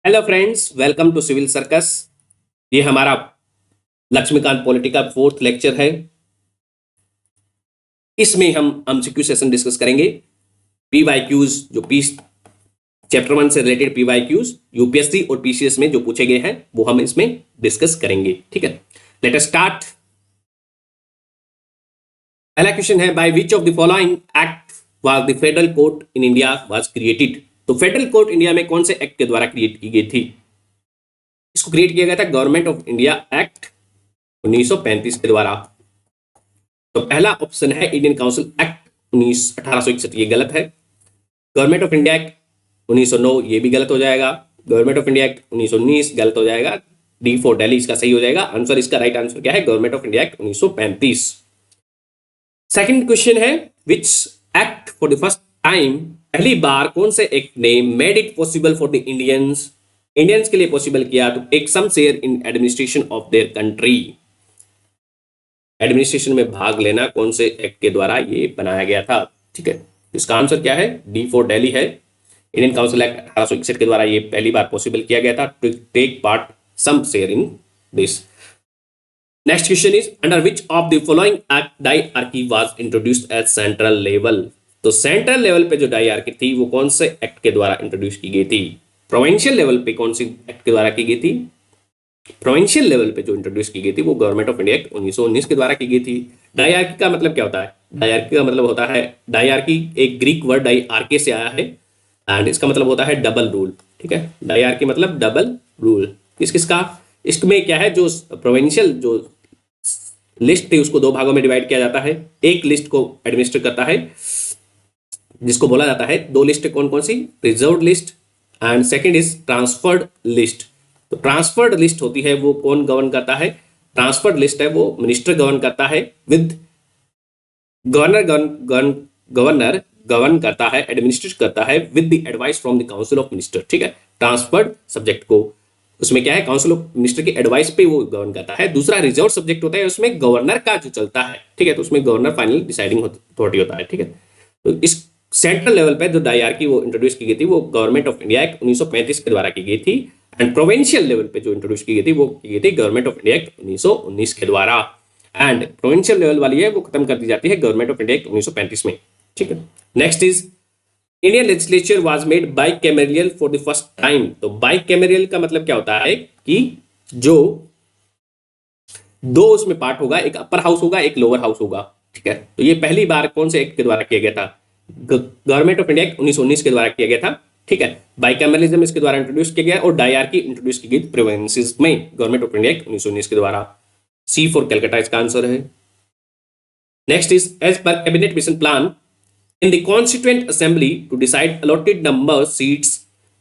Hello friends, welcome to civil circus. ये हमारा Laxmikanth polity का फोर्थ लेक्चर है। इसमें हम एमसीक्यू सेशन डिस्कस करेंगे। पीवाईक्यूज जो पी चैप्टर 1 से रिलेटेड पीवाईक्यूज यूपीएससी और पीसीएस में जो पूछे गए हैं वो हम इसमें डिस्कस करेंगे। ठीक है, लेट अस स्टार्ट। पहला क्वेश्चन है, bye which of the following act was the federal court in India was created. तो फेडरल कोर्ट इंडिया में कौन से एक्ट के द्वारा क्रिएट की गई थी? इसको क्रिएट किया गया था गवर्नमेंट ऑफ इंडिया एक्ट 1935 के द्वारा। तो पहला ऑप्शन है इंडियन काउंसिल एक्ट 1861, ये गलत है। गवर्नमेंट ऑफ इंडिया एक्ट 1909, ये भी गलत हो जाएगा। गवर्नमेंट ऑफ इंडिया एक्ट 1919 गलत हो जाएगा। डी फॉर दिल्ली इसका सही हो जाएगा। आंसर, इसका राइट आंसर क्या है? Government of India act 1935। Second question है, which act for the first time, पहली बार कौन से एक्ट ने made it possible for the Indians के लिए पॉसिबल किया to take some share in administration of their country. Administration में भाग लेना कौन से एक्ट के द्वारा ये बनाया गया था? ठीक है, इसका आंसर क्या है? डी फॉर दिल्ली है। इंडियन काउंसिल एक्ट 1861 के द्वारा ये पहली बार पॉसिबल किया गया था to take part some share in this. Next question is, under which of the following act dyarchy was introduced at central level. तो सेंट्रल लेवल पे जो डायआर्की थी वो कौन से एक्ट के द्वारा इंट्रोड्यूस की गई थी? प्रोविंशियल लेवल पे कौन सी एक्ट के द्वारा की गई थी? प्रोविंशियल लेवल पे जो इंट्रोड्यूस की गई थी वो गवर्नमेंट ऑफ इंडिया एक्ट 1919 के द्वारा की गई थी। डायआर्की का मतलब क्या होता है? डायआर्की का मतलब होता है, डायआर्की एक ग्रीक वर्ड डायआर्के से आया है एंड इसका मतलब होता है डबल रूल। ठीक है, डायआर्की मतलब डबल रूल। किस किसका? इसमें क्या है, जो प्रोविंशियल जो लिस्ट थी उसको दो भागों में डिवाइड किया जाता है। एक लिस्ट को एडमिनिस्टर करता है जिसको बोला जाता है, दो लिस्ट कौन कौन सी? Reserve list and second is transferred list. तो ट्रांसफर्ड लिस्ट होती है वो कौन गवर्न करता है? ट्रांसफर्ड लिस्ट है वो मिनिस्टर गवर्न करता है विद गवर्नर गवर्न करता है, एडमिनिस्ट्रेट करता है with the advice from the council of minister. ठीक है, ट्रांसफर्ड सब्जेक्ट को उसमें क्या है, काउंसिल ऑफ मिनिस्टर की एडवाइस पे वो गवर्न करता है। दूसरा रिजर्व सब्जेक्ट होता है, उसमें गवर्नर का जो चलता है। ठीक है, तो उसमें गवर्नर फाइनल डिसाइडिंग अथॉरिटी होता है। ठीक है, तो इस सेंट्रल लेवल पे जो डायआर्की वो इंट्रोड्यूस की गई थी वो गवर्नमेंट ऑफ इंडिया एक्ट 1935 के द्वारा की गई थी एंड प्रोविंशियल लेवल पे जो इंट्रोड्यूस की गई थी वो की गई थी गवर्नमेंट ऑफ इंडिया एक्ट 1919 के द्वारा। एंड प्रोविंशियल लेवल वाली है वो खत्म कर दी जाती है गवर्नमेंट ऑफ इंडिया एक्ट 1935 में। ठीक है, next is, Indian legislature was made bicameral for the first time. तो बाइकैमेरियल का मतलब क्या होता है कि जो दो उसमें पार्ट होगा, एक अपर हाउस होगा एक लोअर हाउस होगा। ठीक है, तो ये पहली बार कौन से एक्ट के द्वारा किया गया था? गवर्नमेंट ऑफ इंडिया एक्ट 1919 के द्वारा किया गया था। ठीक है, बाइकैमेरियलिज्म इसके द्वारा इंट्रोड्यूस किया गया और डायआर्की इंट्रोड्यूस की गई प्रोविंसेस में गवर्नमेंट ऑफ इंडिया एक्ट 1919 के द्वारा। सी फॉर कलकत्ता इसका आंसर है। Next is, as per cabinet mission plan in the constituent assembly to decide allotted number seats.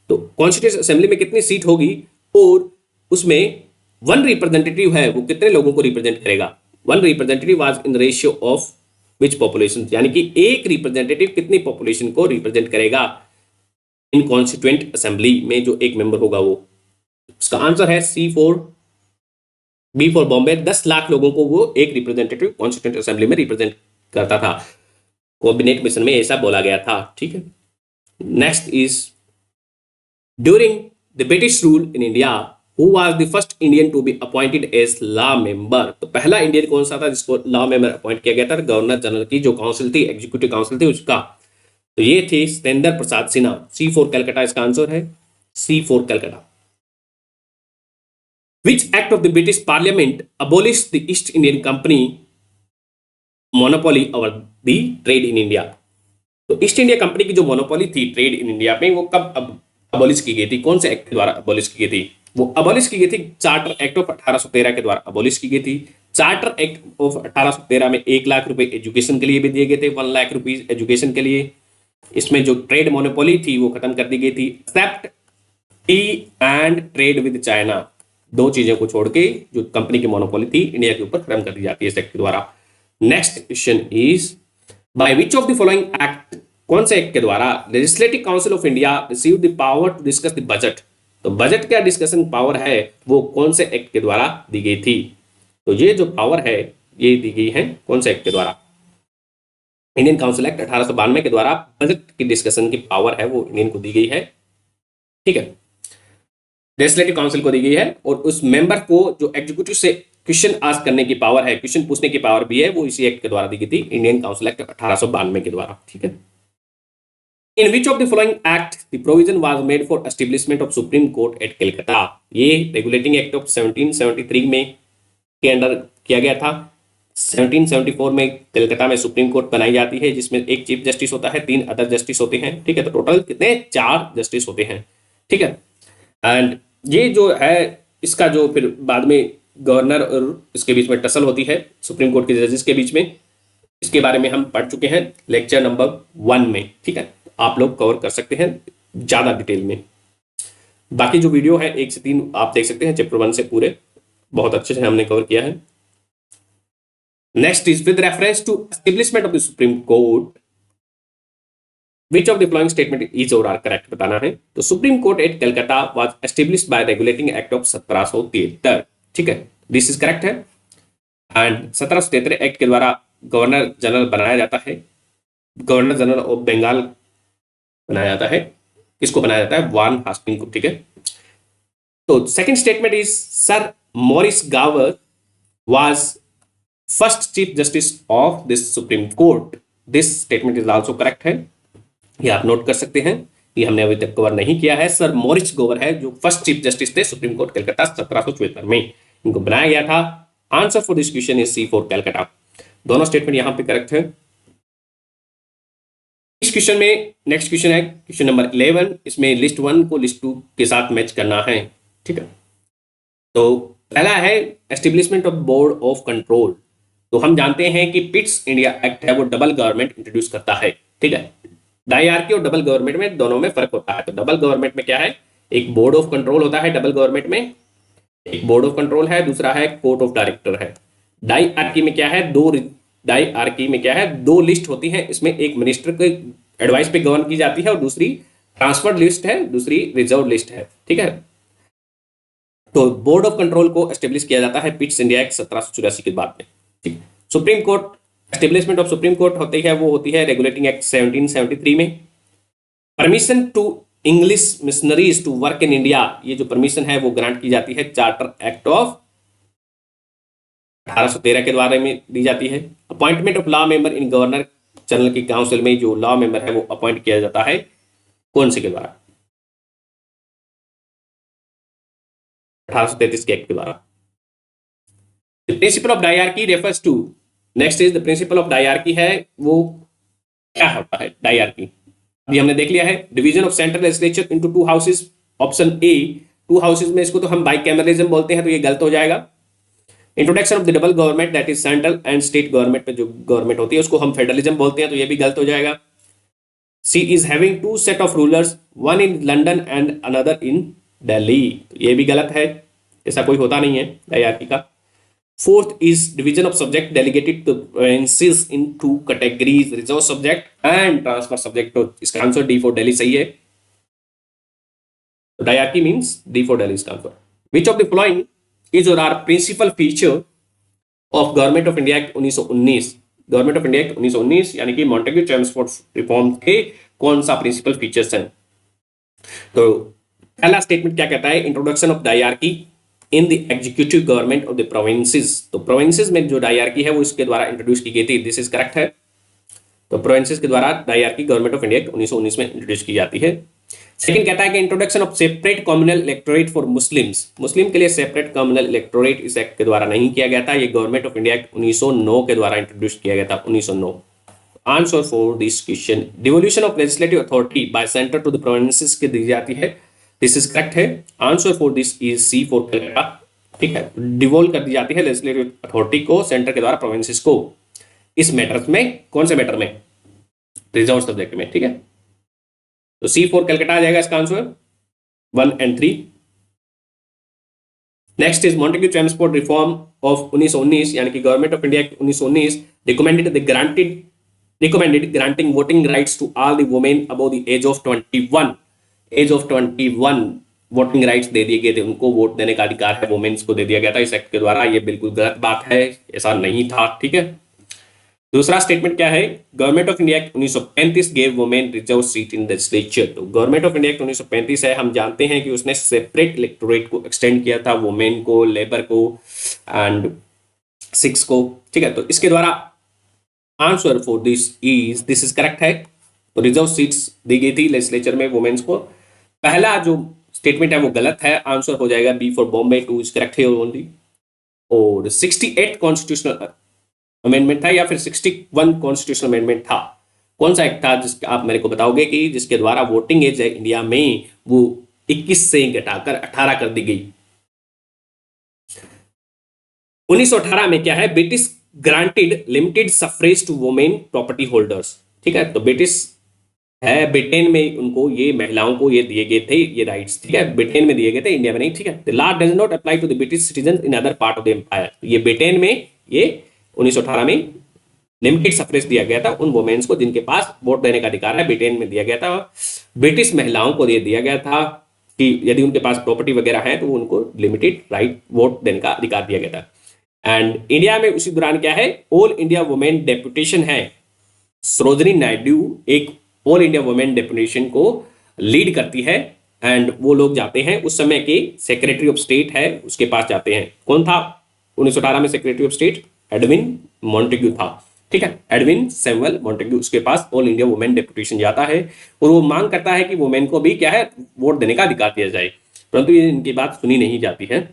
तो कॉन्स्टिट्यूएंट असेंबली में कितनी सीट होगी और उसमें वन रिप्रेजेंटेटिव है वो कितने लोगों को रिप्रेजेंट करेगा? One representative was in ratio of which population, यानी कि एक रिप्रेजेंटेटिव कितनी पॉपुलेशन को रिप्रेजेंट करेगा इन कॉन्स्टिट्यूएंट असेंबली में जो एक मेंबर होगा वो। उसका आंसर है C for B for Bombay. 10 lakh लोगों को वो एक रिप्रेजेंटेटिव कॉन्स्टिट्यूएंट असेंबली में रिप्रेजेंट करता था। कैबिनेट मिशन में ऐसा बोला गया था। ठीक है, next is, during the British rule in India who was the first Indian to be appointed as law member. तो पहला इंडियन कौन सा था जिसको लॉ मेंबर अपॉइंट किया गया था? गवर्नर जनरल की जो काउंसिल थी, एग्जीक्यूटिव काउंसिल थी उसका। तो ये थी सत्येंद्र प्रसाद सिन्हा। सी फॉर कलकत्ता इसका आंसर है। C for Calcutta. Which act of the British parliament abolish the East Indian company monopoly over the trade in India. तो ईस्ट इंडिया कंपनी की जो मोनोपोली थी ट्रेड इन इंडिया में वो कब अबॉलिश की गई थी? कौन से एक्ट के द्वारा अबॉलिश की गई थी? वो अबॉलिश की गई थी चार्टर एक्ट ऑफ 1813 के द्वारा अबॉलिश की गई थी। चार्टर एक्ट ऑफ 1813 में 1 लाख रुपए एजुकेशन के लिए भी दिए गए थे, 1 लाख रुपीज एजुकेशन के लिए। इसमें जो ट्रेड मोनोपोली थी वो खत्म कर दी गई थी, except tea and trade with China. दो चीजों को छोड़ के जो कंपनी की मोनोपोली थी इंडिया के ऊपर खत्म कर दी जाती है इस एक्ट के द्वारा। Next question is, by which of the following act, कौन से एक्ट के द्वारा legislative council of India receive the power to discuss the budget. तो बजट का डिस्कशन पावर है वो कौन से एक्ट के द्वारा दी गई थी? तो ये जो पावर है ये दी गई है कौन से एक्ट के द्वारा? इंडियन काउंसिल एक्ट 1892 के द्वारा बजट की डिस्कशन की पावर है वो इंडियन को दी गई है। ठीक है, लेजिस्लेटिव काउंसिल को दी गई है, और उस मेंबर को जो एग्जीक्यूटिव से क्वेश्चन आस्क करने की पावर है, क्वेश्चन पूछने की पावर भी है, वो इसी एक्ट के द्वारा दी गई थी, इंडियन काउंसिल एक्ट 1892 के द्वारा। ठीक है। In which of the following act the provision was made for establishment of Supreme Court at Calcutta? ये रेगुलेटिंग एक्ट ऑफ 1773 में के अंडर किया गया था। 1774 में कलकत्ता में सुप्रीम कोर्ट बनाई जाती है, जिसमें एक चीफ जस्टिस होता है, 3 अदर जस्टिस होते हैं। ठीक है, तो टोटल कितने, 4 जस्टिस होते हैं। ठीक है, एंड ये जो है इसका जो फिर बाद में गवर्नर और इसके बीच में टसल होती है सुप्रीम कोर्ट के जजेस के बीच में, इसके बारे में हम पढ़ चुके हैं लेक्चर नंबर 1 में। ठीक है, आप लोग कवर कर सकते हैं ज्यादा डिटेल में। बाकी जो वीडियो है 1 से 3 आप देख सकते हैं, चैप्टर 1 से पूरे बहुत अच्छे से हमने कवर किया है। Next is with reference to establishment of the supreme court which of the following statement is और आर करेक्ट बताना है। तो supreme court at Calcutta was established by regulating act of 1773। ठीक है, दिस इज करेक्ट है। And 1773 act के द्वारा governor general बनाया जाता है, गवर्नर जनरल ऑफ बंगाल बनाया जाता है। किसको बनाया जाता है, वान हास्टिंग को। ठीक है, तो second statement is sir Maurice Gwyer was first chief justice of this supreme court. This statement is also correct है, ये आप नोट कर सकते हैं, ये हमने अभी तक कवर नहीं किया है। सर मॉरिस गोवर है जो फर्स्ट चीफ जस्टिस थे सुप्रीम कोर्ट कलकत्ता 1774 में, इनको बनाया गया था। Answer for this question is C for Calcutta. दोनों स्टेटमेंट यहां पे करेक्ट है। इस क्वेश्चन में नेक्स्ट क्वेश्चन है क्वेश्चन नंबर 11, इसमें लिस्ट 1 को लिस्ट 2 के साथ मैच करना है। ठीक है, तो पहला है establishment of board of control. तो हम जानते हैं कि पिट्स इंडिया एक्ट है वो डबल गवर्नमेंट इंट्रोड्यूस करता है। ठीक है, डायआर्की और डबल गवर्नमेंट में दोनों में फर्क होता है। तो डबल गवर्नमेंट में क्या है, एक बोर्ड ऑफ कंट्रोल होता है डबल गवर्नमेंट में, एक बोर्ड ऑफ कंट्रोल है, दूसरा है कोर्ट ऑफ डायरेक्टर है। डायआर्की में क्या है, डायआर्की में क्या है, 2 लिस्ट होती है, इसमें एक मिनिस्टर के एडवाइस पे गवर्न की जाती है और दूसरी ट्रांसफर्ड लिस्ट है, दूसरी रिजर्व लिस्ट है। ठीक है, तो बोर्ड ऑफ कंट्रोल को एस्टेब्लिश किया जाता है पिट्स इंडिया एक्ट 1784 के बाद में। ठीक, supreme court establishment of supreme court होती है वो होती है रेगुलेटिंग एक्ट 1773 में। Permission to English missionaries to work in India, ये जो परमिशन है वो ग्रांट की जाती है चार्टर एक्ट ऑफ 1813 के द्वारा में दी जाती है। Appointment of law member in governor general की काउंसिल में जो लॉ मेंबर है वो अपॉइंट किया जाता है कौन से के द्वारा, 1833 के एक्ट के द्वारा। The principle of diarchy refers to, next is the principle of diarchy है वो क्या होता है डायआर्की, अभी हमने देख लिया है। Division of central legislature into 2 houses, option A 2 houses में, इसको तो हम बाइकैमरलिज्म बोलते हैं तो ये गलत हो जाएगा। Introduction of the double government that is central and state government पे जो गवर्नमेंट होती है उसको हम फेडरलिज्म बोलते हैं तो ये भी गलत हो जाएगा। C is having 2 set of rulers, one in London and another in Delhi, ये भी गलत है, ऐसा कोई होता नहीं है डायआर्की का। Fourth is division of subject delegated to provinces in 2 categories, reserve subject and transfer subject। तो इसका आंसर डी फॉर दिल्ली सही है। तो dyarchy means D for Delhi इसका answer. Which of the following is or are principal feature of Government of India Act 1919? Government of India act 1919 यानी कि Montagu transport reform के कौन सा प्रिंसिपल फीचर्स हैं। तो पहला स्टेटमेंट क्या कहता है, introduction of dyarchy in the executive government of the provinces. तो प्रोविंसेस में जो डायआर्की है वो इसके द्वारा इंट्रोड्यूस की गई थी, दिस इज करेक्ट है। तो प्रोविंसेस के द्वारा डायआर्की गवर्नमेंट ऑफ इंडिया 1919 में इंट्रोड्यूस की जाती है। सेकंड कहता है कि introduction of separate communal electorate for Muslims, Muslim के लिए सेपरेट कम्युनल इलेक्टोरेट इस एक्ट के द्वारा नहीं किया गया था, ये गवर्नमेंट ऑफ इंडिया 1909 के द्वारा इंट्रोड्यूस किया गया था, 1909। Answer for this question, devolution of legislative authority by centre to the provinces के दी जाती है, दिस इज करेक्ट है। Answer for this is C for Calcutta. ठीक है, डिवोल्व कर दी जाती है लेजिस्लेटिव अथॉरिटी को सेंटर के द्वारा प्रोविंसेस को, इस मैटर्स में, कौन से मैटर में, रिजर्व सब्जेक्ट में। ठीक है, तो सी फॉर कलकत्ता आ जाएगा इसका answer 1 and 3। Next is Montagu transport reform of 1919 यानी कि government of India 1919 recommended granting voting rights to all the women above the age of 21, age of 21 voting rights दे दिए गए थे, उनको वोट देने का अधिकार है वुमेन्स को दे दिया गया था इस एक्ट के द्वारा, ये बिल्कुल गलत बात है, ऐसा नहीं था। ठीक है, दूसरा स्टेटमेंट क्या है, Government of India act 1935 gave women reserve seat in the legislature. तो गवर्नमेंट ऑफ इंडिया एक्ट 1935 है, हम जानते हैं कि उसने सेपरेट इलेक्टोरेट को एक्सटेंड किया था, वुमेन को, लेबर को एंड सिक्स को, ठीक है। तो इसके द्वारा answer for this is correct है। तो रिजर्व सीट्स दी गई थी लेजिस्लेचर में वुमेन्स को। पहला जो स्टेटमेंट है वो गलत है, आंसर हो जाएगा B for Bombay, 2 is correct है ओनली। और 68 कॉन्स्टिट्यूशनल अमेंडमेंट था या फिर 61 कॉन्स्टिट्यूशनल अमेंडमेंट था, कौन सा एक्ट था जिसके आप मेरे को बताओगे कि जिसके द्वारा वोटिंग एज है इंडिया में वो 21 से घटाकर 18 कर दी गई। 1918 में क्या है, British granted limited suffrage to women property holders, ठीक है। तो ब्रिटिश है, ब्रिटेन में उनको ये महिलाओं को ये दिए गए थे ये राइट्स, ठीक है, ब्रिटेन में दिए गए थे, इंडिया में नहीं, ठीक है। The law does not apply to the British citizen in other part of the empire. ये ब्रिटेन में ये 1918 में लिमिटेड सफरेज दिया गया था उन वुमेन्स को जिनके पास वोट देने का अधिकार है, ब्रिटेन में दिया गया था। ब्रिटिश महिलाओं को ये दिया गया था कि यदि उनके पास प्रॉपर्टी वगैरह है तो उनको लिमिटेड राइट वोट देने का अधिकार दिया गया था। एंड इंडिया में उसी दौरान क्या है, ऑल इंडिया वुमेन डेपुटेशन है, सरोजनी नायडू एक ऑल इंडिया वुमेन डेपुटेशन को लीड करती है एंड वो लोग जाते हैं, उस समय के सेक्रेटरी ऑफ स्टेट है उसके पास जाते हैं। कौन था 1918 में secretary of state? Edwin Montagu था, ठीक है, एडविन सैमुअल मॉन्टेग्यू, उसके पास ऑल इंडिया वुमेन डेपुटेशन जाता है और वो मांग करता है कि वुमेन को भी क्या है वोट देने का अधिकार दिया जाए, परंतु ये इनकी बात सुनी नहीं जाती है।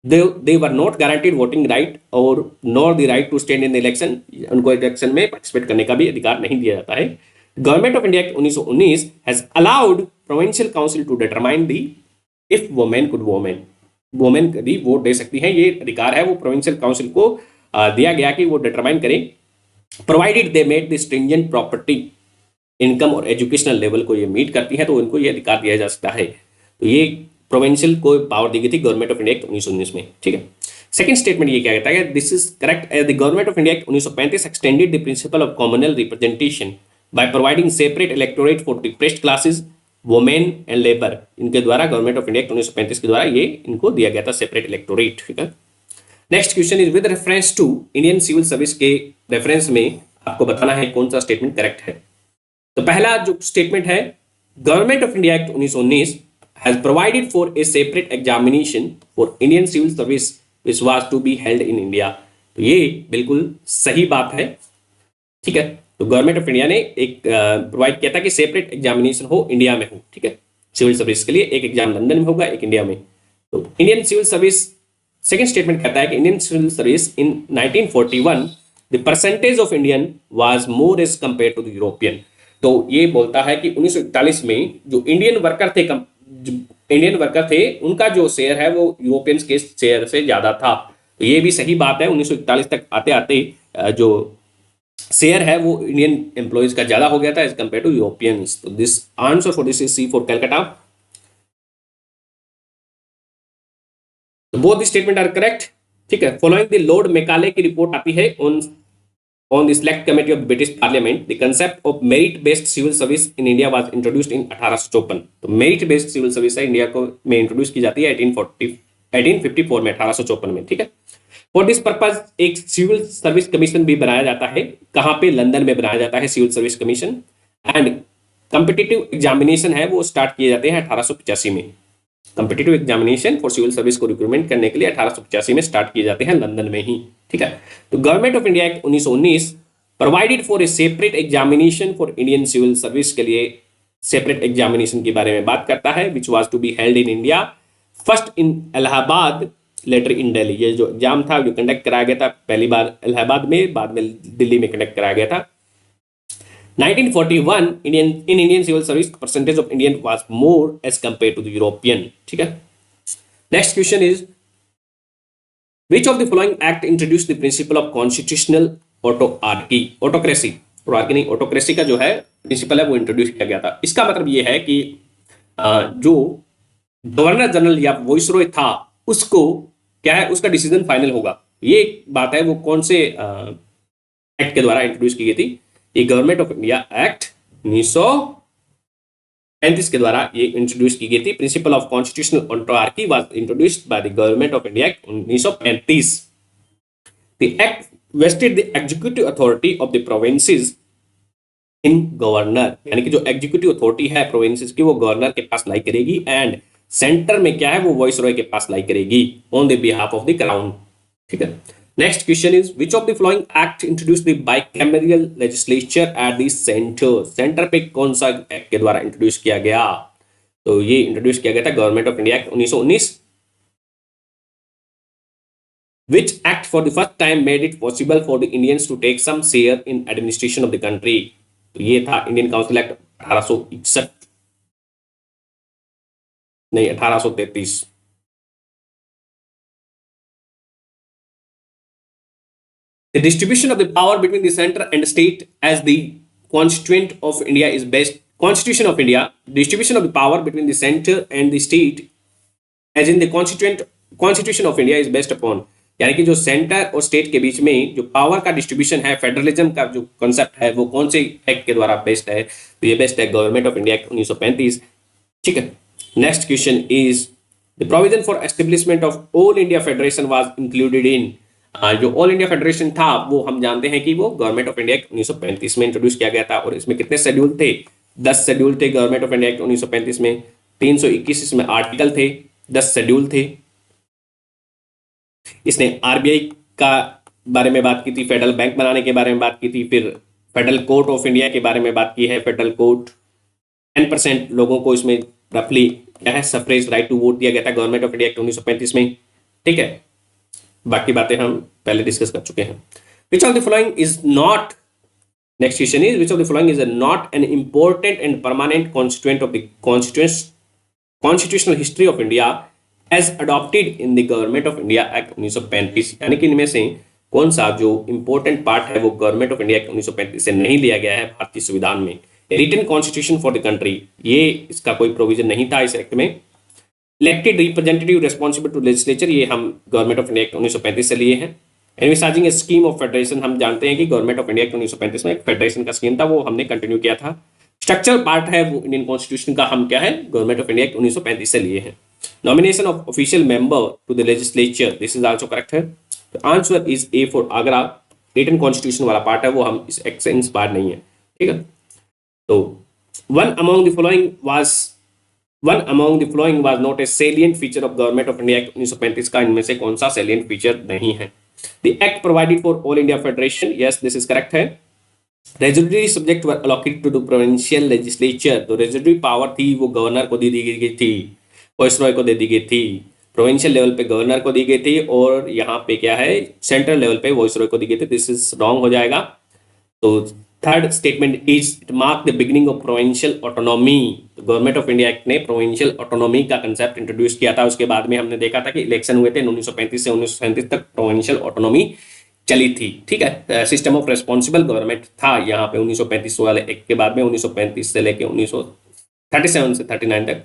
they were not guaranteed voting right और nor the right to stand in the election, उनको इलेक्शन में पार्टिसिपेट करने का भी अधिकार नहीं दिया जाता है। Government of India act 1919 has allowed provincial council to determine the if women could women भी वोट दे सकती हैं, ये अधिकार है वो प्रोविंशियल काउंसिल को दिया गया कि वो डिटरमाइन करें, provided they met the stringent property income और एजुकेशनल लेवल को ये मीट करती है तो उनको ये अधिकार दिया जा सकता है। तो ये प्रोविंशियल को पावर दी गई थी गवर्नमेंट ऑफ इंडिया एक्ट 1919 में, ठीक है। सेकंड स्टेटमेंट ये क्या कहता है, this is correct as the government of India act 1935 extended the principle of communal representation by providing separate electorate for depressed classes, women and labour. इनके द्वारा government of India act 1935 के द्वारा ये इनको दिया गया था सेपरेट इलेक्टोरेट, ठीक है। Next question is with reference to Indian civil service के रेफरेंस में आपको बताना है कौन सा स्टेटमेंट करेक्ट है। तो पहला जो स्टेटमेंट है, Government of India act 1919 has provided for a separate examination for Indian civil service which was to be held in India। तो ये बिल्कुल सही बात है, ठीक है। तो गवर्नमेंट ऑफ इंडिया ने एक प्रोवाइड किया था कि सेपरेट एग्जामिनेशन हो इंडिया में हो, ठीक है, सिविल सर्विस के लिए एक एग्जाम लंदन में होगा एक इंडिया में। तो Indian civil service, second statement कहता है कि Indian civil service in 1941 the percentage of Indian was more as compare to the European. तो ये बोलता है कि 1941 में जो इंडियन वर्कर थे उनका जो शेयर है वो यूरोपियंस के शेयर से ज्यादा था। तो ये भी सही बात है, 1941 तक आते आते जो शेयर है वो इंडियन एम्प्लॉयज का ज्यादा हो गया था एज कंपेयर टू यूरोपियंस। तो this answer for this is C for Calcutta. तो both the statement are correct, ठीक है। फॉलोइंग द लॉर्ड मैकाले की रिपोर्ट आती है on the select committee of the British Parliament, the concept of merit based civil service in India was introduced in 1854। तो merit based civil service है India को में introduce की जाती है 1854 में, 1854 में, ठीक है। फॉर दिस पर्पज एक सिविल सर्विस कमीशन भी बनाया जाता है, कहाँ पे? लंदन में बनाया जाता है civil service commission. And competitive examination है वो स्टार्ट किए जाते हैं 1885 में। Competitive examination for civil service को रिक्रूटमेंट करने के लिए 1885 में स्टार्ट किए जाते हैं लंदन में ही, ठीक है। तो government of India act 1919 provided for a separate examination for Indian civil service के लिए सेपरेट एग्जामिनेशन के बारे में बात करता है, which was to be held in India, first in Allahabad, later in Delhi. ये जो एग्जाम था जो कंडक्ट कराया गया था पहली बार इलाहाबाद में, बाद में दिल्ली में कंडक्ट कराया गया था। 1941 in Indian civil service percentage of Indian was more as compared to the European, ठीक है। Next question is which of the following act introduced the principle of constitutional autocracy? नहीं, autocracy का जो है प्रिंसिपल है वो इंट्रोड्यूस किया गया था। इसका मतलब ये है कि जो गवर्नर जनरल या वॉइसरॉय था उसको क्या है, उसका डिसीजन फाइनल होगा। ये एक बात है, वो कौन से एक्ट के द्वारा इंट्रोड्यूस की गई थी? ये गवर्नमेंट ऑफ इंडिया एक्ट 1935 के द्वारा ये इंट्रोड्यूस की गई थी। Principle of constitutional autocracy was introduced by the government of India act 1935। The act vested the executive authority of the provinces in governor, यानी कि जो एग्जीक्यूटिव अथॉरिटी है प्रोविंसेस की वो गवर्नर के पास लाई करेगी, एंड सेंटर में क्या है वो वॉइस रॉय के पास लाई करेगी on the behalf of the crown. ठीक है। Next question is which of the following act introduce the bicameral legislature at the centre. Centre पे कौन सा एक्ट के द्वारा इंट्रोड्यूस किया गया? तो ये इंट्रोड्यूस किया गया था government of India act 1919। Which act for the first time made it possible for the Indians to take some share in administration of the country? तो ये था इंडियन काउंसिल एक्ट 1861, नहीं 1833। The distribution of the power between the center and state as the constituent of India is based, Constitution of India, distribution of the power between the center and the state as in the Constitution of India is based upon, यानी कि जो centre और state के बीच में जो power का distribution है, federalism का जो कॉन्सेप्ट है, वो कौन से एक्ट के द्वारा बेस्ड है? तो ये बेस्ड है गवर्नमेंट ऑफ इंडिया एक्ट 1935। ठीक है। Next question is the provision for establishment of all India federation was included in, जो ऑल इंडिया फेडरेशन था वो हम जानते हैं कि वो गवर्नमेंट ऑफ इंडिया एक्ट 1935 में इंट्रोड्यूस किया गया था, और इसमें कितने शेड्यूल थे? 10 शेड्यूल थे गवर्नमेंट ऑफ इंडिया एक्ट 1935 में, 321 इसमें आर्टिकल थे, 10 शेड्यूल थे। इसने आरबीआई का बारे में बात की थी, फेडरल बैंक बनाने के बारे में बात की थी, फिर फेडरल कोर्ट ऑफ इंडिया के बारे में बात की है, फेडरल कोर्ट, 10% लोगों को इसमें रफली क्या है सफरेज राइट टू वोट दिया गया था गवर्नमेंट ऑफ इंडिया एक्ट 1935 में। ठीक है, बाकी बातें हम पहले डिस्कस कर चुके हैं। Which of the following is not, next question is which of the following is not an important and permanent constituent of the constitutional history of India as adopted in the government of India act 1935, यानी कि इनमें से कौन सा जो important part है वो government of India act 1935 से नहीं लिया गया है भारतीय संविधान में। Written constitution for the country, ये इसका कोई प्रोविजन नहीं था इस एक्ट में। Elected representative responsible to legislature, ये हम गवर्नमेंट ऑफ इंडिया एक्ट 1935 से लिए हैं। एनविसाजिंग ए स्कीम ऑफ फेडरेशन, हम जानते हैं कि गवर्नमेंट ऑफ इंडिया एक्ट 1935 में एक फेडरेशन का स्कीम था, वो हमने कंटिन्यू किया था। स्ट्रक्चरल पार्ट है वो इंडियन कॉन्स्टिट्यूशन का, हम क्या है गवर्नमेंट ऑफ इंडिया एक्ट 1935 से लिए हैं। Nomination of official member to the legislature, this is also correct है। तो answer is A for Agra. Written constitution वाला पार्ट है वो हम इस एक्ट से इंस्पायर नहीं है। ठीक है। तो one among the following was not a salient feature of government of India Act 1935 का इनमें से कौन सा salient feature नहीं है? The act provided for all India federation, yes this is correct है। Residuary subject were allocated to the provincial legislature, तो residuary power थी वो गवर्नर को दी गई थी, वाइसरॉय को दे दी गई थी, प्रोविंशियल लेवल पे गवर्नर को दी गई थी, और यहाँ पे क्या है सेंट्रल लेवल पे वाइसरॉय को दी गई थी। दिस इज रॉन्ग हो जाएगा। तो third statement is it mark the beginning of provincial autonomy. तो गवर्नमेंट ऑफ इंडिया एक्ट ने प्रोविंशियल ऑटोनॉमी का कंसेप्ट इंट्रोड्यूस किया था। उसके बाद में हमने देखा था कि इलेक्शन हुए थे 1935 से 1937 तक प्रोविंशियल ऑटोनॉमी चली थी। ठीक है। सिस्टम ऑफ रेस्पॉन्सिबल गवर्नमेंट था यहाँ पे 1935 वाले एक्ट के बाद में, 1935 से लेके 1937 से 39 तक,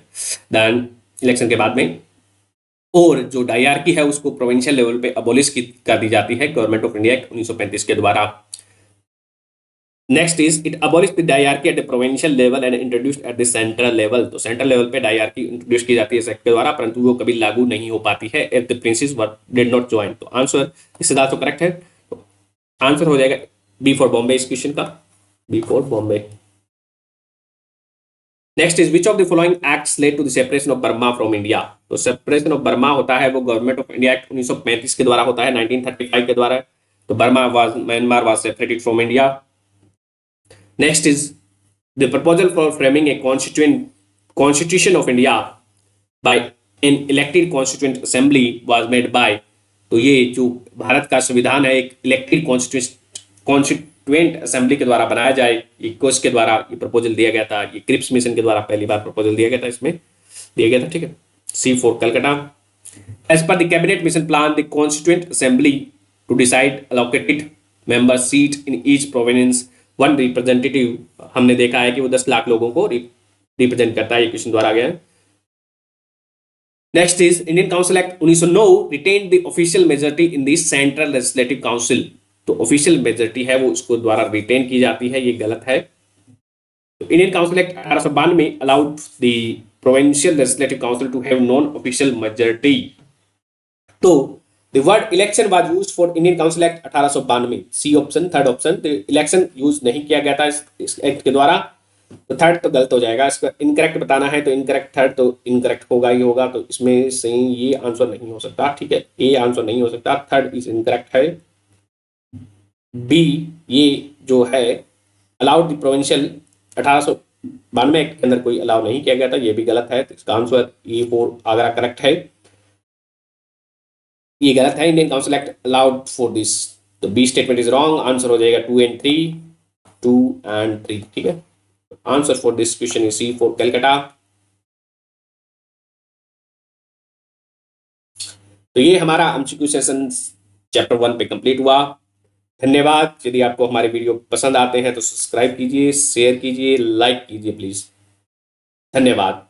देन इलेक्शन के बाद में। और जो डायरकी है उसको प्रोविंशियल लेवल पे अबोलिश कर दी जाती है गवर्नमेंट ऑफ इंडिया एक्ट 1935 के द्वारा। Next is it abolish the dyarchy at the provincial level and introduced at the central level. तो सेंट्रल लेवल पे डायरकी इंट्रोड्यूस की जाती है इस एक्ट के द्वारा, परंतु वो कभी लागू नहीं हो पाती है if the princess did not join. तो आंसर इससे तो करेक्ट है। आंसर हो जाएगा बी फॉर बॉम्बे इस क्वेश्चन का, B for Bombay. Next is which of the following acts led to the separation of Burma from India. तो सेपरेशन ऑफ बर्मा होता है वो गवर्नमेंट ऑफ इंडिया एक्ट 1935 के द्वारा होता है, 1935 के द्वारा। तो Burma was, Myanmar was separated from India. Next is the proposal for framing a constitution of India by an elected constituent assembly was made by. तो ये जो भारत का संविधान है एक इलेक्टेड कॉन्स्टिट्यूएंट असेंबली के द्वारा बनाया जाए, ये कोष के द्वारा ये प्रपोजल दिया गया था। ये क्रिप्स मिशन के द्वारा पहली बार प्रपोजल दिया गया था, इसमें दिया गया था। ठीक है। C for Calcutta. As per the cabinet mission plan the constituent assembly to decide allocated member seat in each province one representative. हमने देखा है कि वो 10 लाख लोगों को रिप्रेजेंट करता है, ये क्वेश्चन द्वारा गया है। Next is Indian council act 1909 retain the official majority in the central legislative council. तो ऑफिशियल मेजोरिटी है वो उसको द्वारा रिटेन की जाती है, ये गलत है। तो इंडियन काउंसिल एक्ट 1892 में allowed the provincial legislative council to have non official majority. तो the word election was used for Indian council act 1892, C option, third option. तो इलेक्शन यूज नहीं किया गया था इस एक्ट के द्वारा, तो थर्ड तो गलत हो जाएगा। इसका इनकरेक्ट बताना है तो इनकरेक्ट, थर्ड तो इनकरेक्ट होगा ही होगा, तो इसमें सही ये आंसर नहीं हो सकता, ठीक है, ए आंसर नहीं हो सकता, थर्ड इज इनकरेक्ट है। बी ये जो है अलाउड द प्रोविंशियल 1892 एक्ट के अंदर कोई अलाउ नहीं किया गया था, ये भी गलत है, तो इसका answer A for Agra correct है, ये गलत है। Indian council act allowed for this, तो B statement is wrong, answer हो जाएगा 2 एंड 3, 2 एंड 3, ठीक है। Answer for this question is C for Calcutta. तो ये हमारा एमसीक्यू सेशन चैप्टर 1 पे कंप्लीट हुआ। धन्यवाद। यदि आपको हमारे वीडियो पसंद आते हैं तो सब्सक्राइब कीजिए, शेयर कीजिए, लाइक कीजिए प्लीज। धन्यवाद।